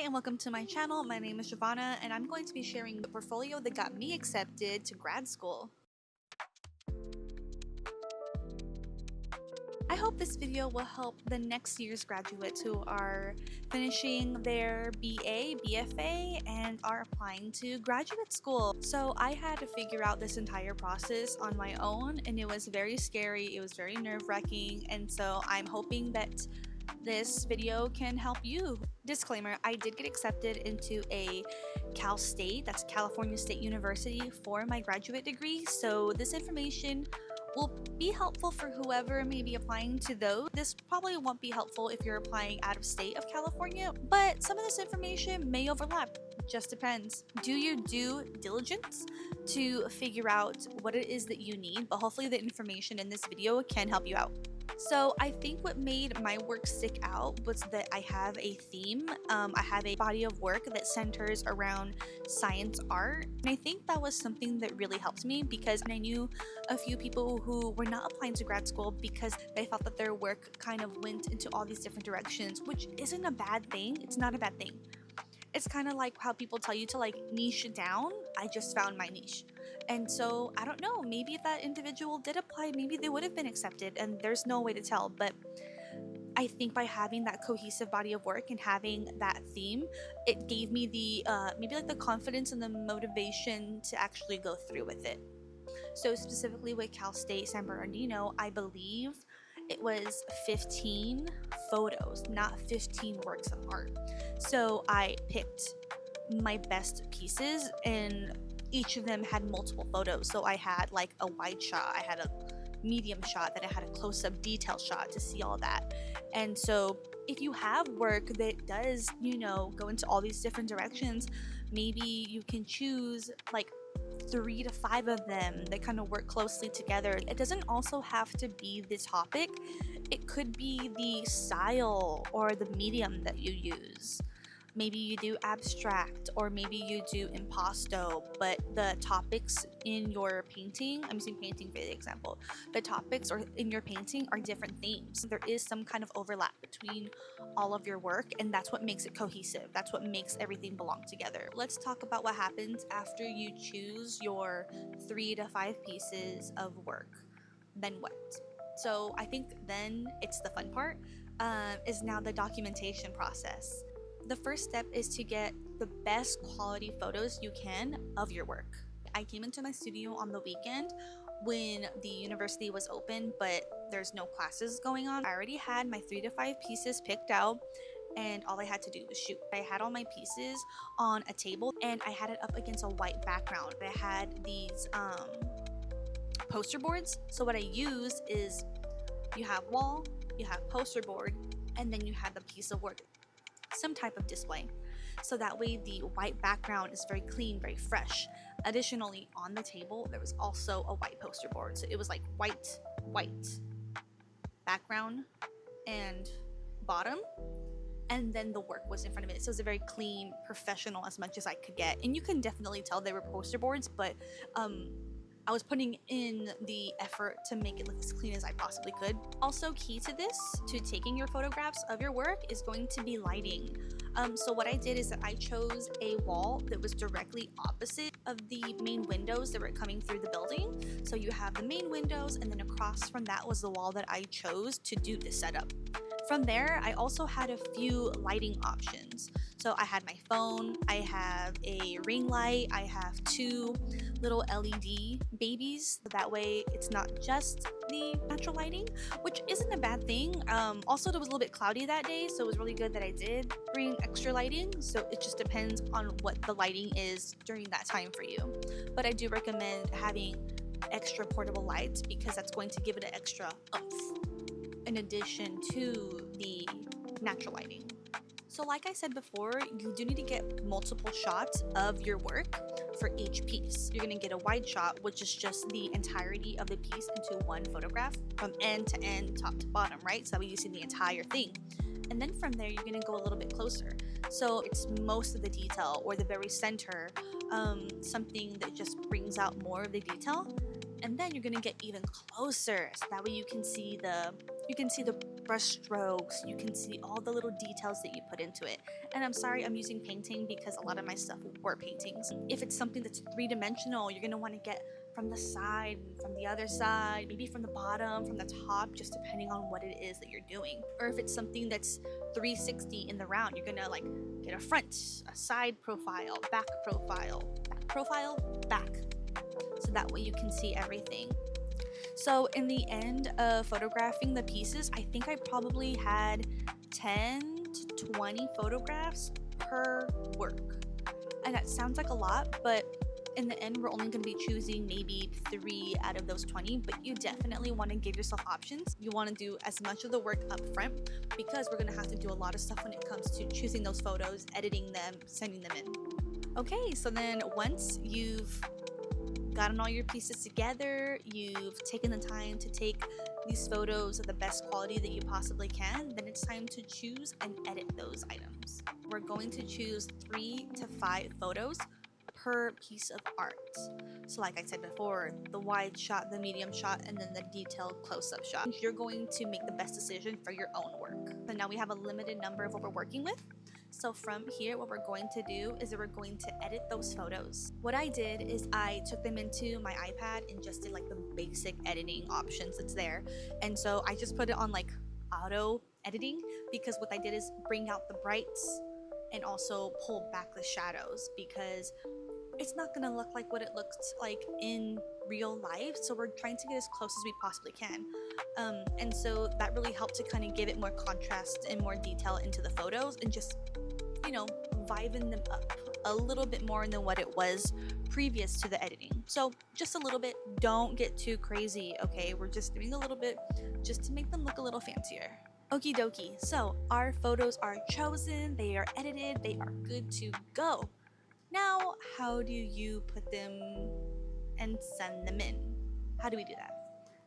and welcome to my channel. My name is Jovanna and I'm going to be sharing the portfolio that got me accepted to grad school. I hope this video will help the next year's graduates who are finishing their BA, BFA, and are applying to graduate school. So I had to figure out this entire process on my own, and it was very scary, it was very nerve-wracking, and so I'm hoping that this video can help you. Disclaimer, I did get accepted into a Cal State, that's California State University, for my graduate degree, so this information will be helpful for whoever may be applying to those. This probably won't be helpful if you're applying out of state of California, but some of this information may overlap. Just depends. Do your due diligence to figure out what it is that you need, but hopefully the information in this video can help you out. So I think what made my work stick out was that I have a theme. I have a body of work that centers around science art. And I think that was something that really helped me because I knew a few people who were not applying to grad school because they felt that their work kind of went into all these different directions, which isn't a bad thing. It's not a bad thing. It's kind of like how people tell you to niche down. I just found my niche. And so I don't know, maybe if that individual did apply, maybe they would have been accepted, and there's no way to tell. But I think by having that cohesive body of work and having that theme, it gave me the maybe the confidence and the motivation to actually go through with it. So specifically with Cal State San Bernardino, I believe it was 15 photos, not 15 works of art. So I picked my best pieces, and each of them had multiple photos. So I had a wide shot, I had a medium shot, then I had a close-up detail shot to see all that. And so if you have work that does, go into all these different directions, maybe you can choose 3 to 5 of them that kind of work closely together. It doesn't also have to be the topic. It could be the style or the medium that you use. Maybe you do abstract, or maybe you do impasto, but the topics in your painting, I'm using painting for the example, the topics in your painting are different themes. There is some kind of overlap between all of your work, and that's what makes it cohesive. That's what makes everything belong together. Let's talk about what happens after you choose your 3 to 5 pieces of work. Then what? So I think then it's the fun part, is now the documentation process. The first step is to get the best quality photos you can of your work. I came into my studio on the weekend when the university was open, but there's no classes going on. I already had my 3 to 5 pieces picked out, and all I had to do was shoot. I had all my pieces on a table, and I had it up against a white background. I had these poster boards. So what I used is you have wall, you have poster board, and then you have the piece of work, some type of display, so that way the white background is very clean, very fresh. Additionally, on the table there was also a white poster board, so it was white background and bottom, and then the work was in front of it. So it was a very clean, professional as much as I could get, and you can definitely tell they were poster boards, but I was putting in the effort to make it look as clean as I possibly could. Also key to this, to taking your photographs of your work, is going to be lighting. So what I did is that I chose a wall that was directly opposite of the main windows that were coming through the building. So you have the main windows, and then across from that was the wall that I chose to do this setup. From there, I also had a few lighting options. So I had my phone, I have a ring light, I have 2 little LED babies. That way it's not just the natural lighting, which isn't a bad thing. Also, it was a little bit cloudy that day, so it was really good that I did bring extra lighting. So it just depends on what the lighting is during that time for you. But I do recommend having extra portable lights because that's going to give it an extra oomph in addition to the natural lighting. So like I said before, you do need to get multiple shots of your work for each piece. You're gonna get a wide shot, which is just the entirety of the piece into one photograph from end to end, top to bottom, right? So that way you see the entire thing. And then from there, you're gonna go a little bit closer. So it's most of the detail, or the very center, something that just brings out more of the detail. And then you're gonna get even closer, so that way you can see the You can see the brush strokes, you can see all the little details that you put into it. And I'm sorry I'm using painting because a lot of my stuff were paintings. If it's something that's three-dimensional, you're gonna want to get from the side, from the other side, maybe from the bottom, from the top, just depending on what it is that you're doing. Or if it's something that's 360 in the round, you're gonna like get a front, a side profile, back profile, back. So that way you can see everything. So in the end of photographing the pieces, I think I probably had 10 to 20 photographs per work. And that sounds like a lot, but in the end, we're only going to be choosing maybe 3 out of those 20, but you definitely want to give yourself options. You want to do as much of the work up front because we're going to have to do a lot of stuff when it comes to choosing those photos, editing them, sending them in. Okay, so then once you've gotten all your pieces together, you've taken the time to take these photos of the best quality that you possibly can, then it's time to choose and edit those items. We're going to choose 3 to 5 photos per piece of art. So like I said before, the wide shot, the medium shot, and then the detailed close-up shot. You're going to make the best decision for your own work. So now we have a limited number of what we're working with. So from here, what we're going to do is that we're going to edit those photos. What I did is I took them into my iPad and just did like the basic editing options that's there. And so I just put it on like auto editing because what I did is bring out the brights and also pull back the shadows because it's not gonna look like what it looks like in real life. So we're trying to get as close as we possibly can. And so that really helped to kind of give it more contrast and more detail into the photos and just, you know, liven them up a little bit more than what it was previous to the editing. So just a little bit, don't get too crazy, okay? We're just doing a little bit just to make them look a little fancier. Okie dokie, so our photos are chosen, they are edited, they are good to go. Now, how do you put them and send them in? How do we do that?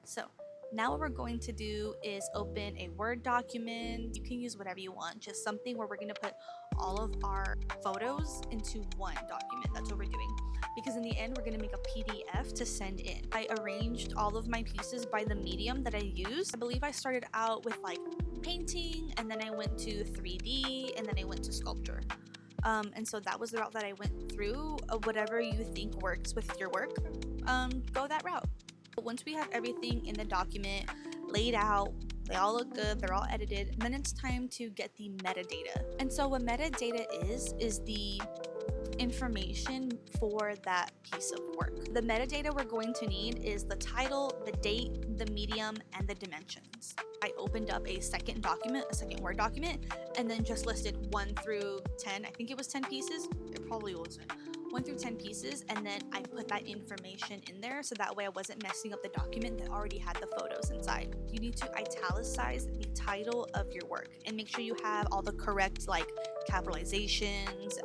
So now what we're going to do is open a Word document. You can use whatever you want, just something where we're going to put all of our photos into one document. That's what we're doing. Because in the end, we're going to make a PDF to send in. I arranged all of my pieces by the medium that I used. I believe I started out with like painting, and then I went to 3D, and then I went to sculpture. And so that was the route that I went through. Whatever you think works with your work, go that route. Once we have everything in the document laid out, they all look good, they're all edited, then it's time to get the metadata. And so what metadata is the information for that piece of work. The metadata we're going to need is the title, the date, the medium, and the dimensions. I opened up a second document, a second Word document, and then just listed 1 through 10. I think it was 10 pieces. It probably wasn't. 1 through 10 pieces, and then I put that information in there so that way I wasn't messing up the document that already had the photos inside. You need to italicize the title of your work and make sure you have all the correct like capitalizations,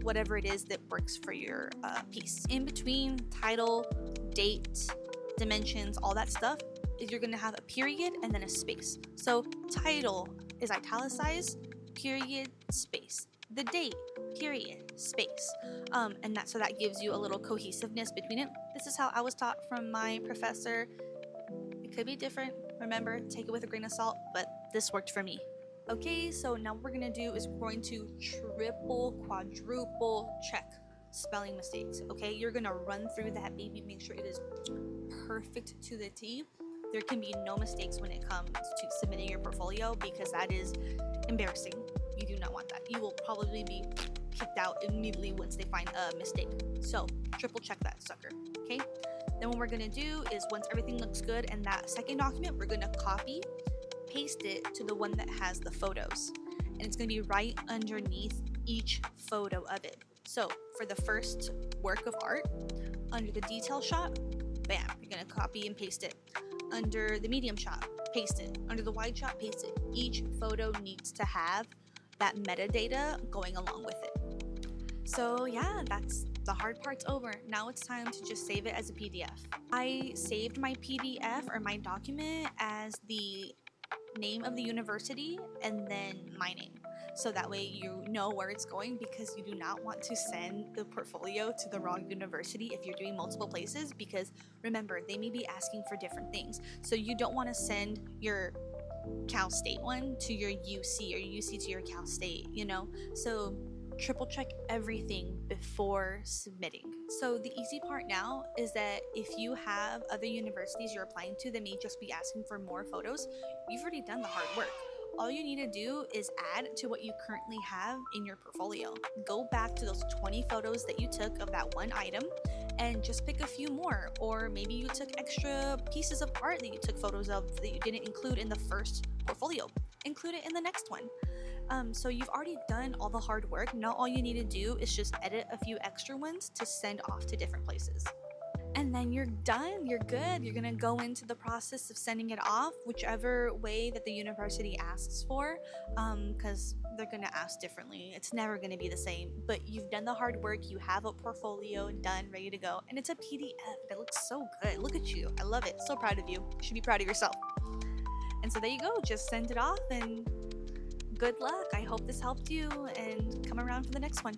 whatever it is that works for your piece. In between title, date, dimensions, all that stuff, is you're gonna have a period and then a space. So title is italicized, period, space. The date, period, space. And so that gives you a little cohesiveness between it. This is how I was taught from my professor. It could be different. Remember, take it with a grain of salt, but this worked for me. Okay, so now what we're gonna do is we're going to triple, quadruple check spelling mistakes. Okay, you're gonna run through that baby, make sure it is perfect to the T. There can be no mistakes when it comes to submitting your portfolio because that is embarrassing. You do not want that. You will probably be kicked out immediately once they find a mistake. So triple check that sucker, okay? Then what we're gonna do is once everything looks good in that second document, we're gonna copy, paste it to the one that has the photos. And it's gonna be right underneath each photo of it. So for the first work of art, under the detail shot, bam, you're gonna copy and paste it. Under the medium shot, paste it. Under the wide shot, paste it. Each photo needs to have that metadata going along with it. So yeah, that's the hard part's over. Now it's time to just save it as a PDF. I saved my PDF or my document as the name of the university and then my name. So that way you know where it's going because you do not want to send the portfolio to the wrong university if you're doing multiple places because remember, they may be asking for different things. So you don't want to send your Cal State one to your UC, or UC to your Cal State, you know? So triple check everything before submitting. So the easy part now is that if you have other universities you're applying to that may just be asking for more photos, you've already done the hard work. All you need to do is add to what you currently have in your portfolio. Go back to those 20 photos that you took of that one item and just pick a few more. Or maybe you took extra pieces of art that you took photos of that you didn't include in the first portfolio. Include it in the next one. So you've already done all the hard work. Now all you need to do is just edit a few extra ones to send off to different places. And then you're done, you're good. You're gonna go into the process of sending it off whichever way that the university asks for, because they're gonna ask differently. It's never gonna be the same, but you've done the hard work. You have a portfolio done, ready to go, and it's a PDF that looks so good. Look at you, I love it. So proud of you. You should be proud of yourself. And so there you go, just send it off and good luck. I hope this helped you, and come around for the next one.